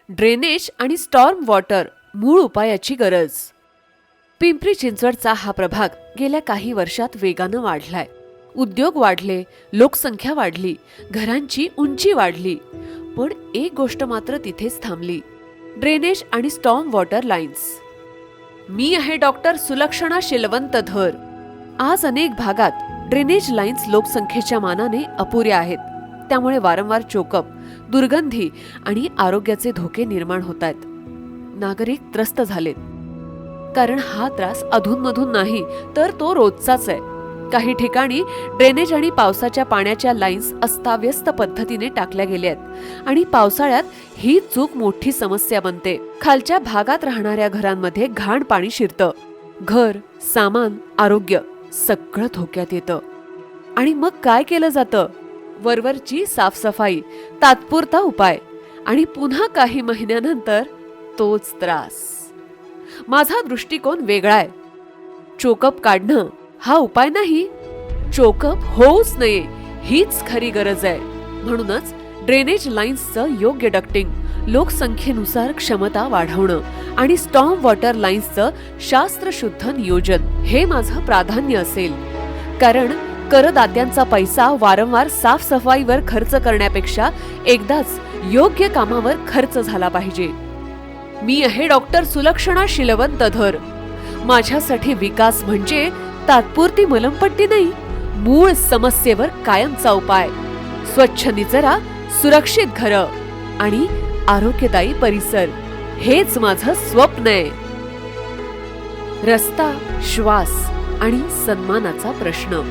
Drainage आणि storm water मूळ उपायाची गरज. पिंपरी चिंचवडचा हा प्रभाग गेल्या काही वर्षात वेगानं वाढलाय. उद्योग वाढले, लोकसंख्या वाढली, घरांची उंची वाढली. पण एक गोष्ट मात्र तिथेच थांबली, ड्रेनेज आणि स्टॉर्म वॉटर लाईन्स. मी आहे डॉक्टर सुलक्षणा शिलवंत धर. आज अनेक भागात ड्रेनेज लाईन्स लोकसंख्येच्या मानाने अपुऱ्या आहेत. त्यामुळे वारंवार चोकअप, दुर्गंधी आणि आरोग्याचे धोके निर्माण होत आहेत. नागरिक त्रस्त झालेत, कारण हा त्रास अधूनमधून नाही तर तो रोजचाच आहे. काही ठिकाणी ड्रेनेज आणि पावसाच्या पाण्याच्या लाईन्स अस्ताव्यस्त पद्धतीने टाकल्या गेल्या आहेत आणि पावसाळ्यात ही चूक मोठी समस्या बनते. खालच्या भागात राहणाऱ्या घरांमध्ये घाण पाणी शिरतं. घर, सामान, आरोग्य सगळं धोक्यात येतं. आणि मग काय केलं जातं? वरवरची साफसफाई, तात्पुरता उपाय आणि पुन्हा काही महिन्यानंतर तोच त्रास. माझा दृष्टिकोन वेगळा आहे. चोकअप काढणं हा उपाय नाही, चोकअप होऊच नये हीच खरी गरज आहे. म्हणूनच ड्रेनेज लाईन्सचं योग्य डक्टिंग, लोकसंख्येनुसार क्षमता वाढवणं आणि स्टॉर्म वॉटर लाईन्सचं शास्त्रशुद्ध नियोजन हे माझं प्राधान्य असेल. कारण करदात्यांचा पैसा वारंवार साफसफाईवर खर्च करण्यापेक्षा एकदाच योग्य कामावर खर्च झाला पाहिजे. मी आहे डॉक्टर सुलक्षणा शिलवंत धर. माझ्यासाठी विकास म्हणजे तात्पुरती मलमपट्टी नाही, मूळ समस्येवर कायमचा उपाय. स्वच्छ निचरा, सुरक्षित घरं आणि आरोग्यदायी परिसर हेच माझं स्वप्न आहे. रस्ता, श्वास आणि सन्मानाचा प्रश्न.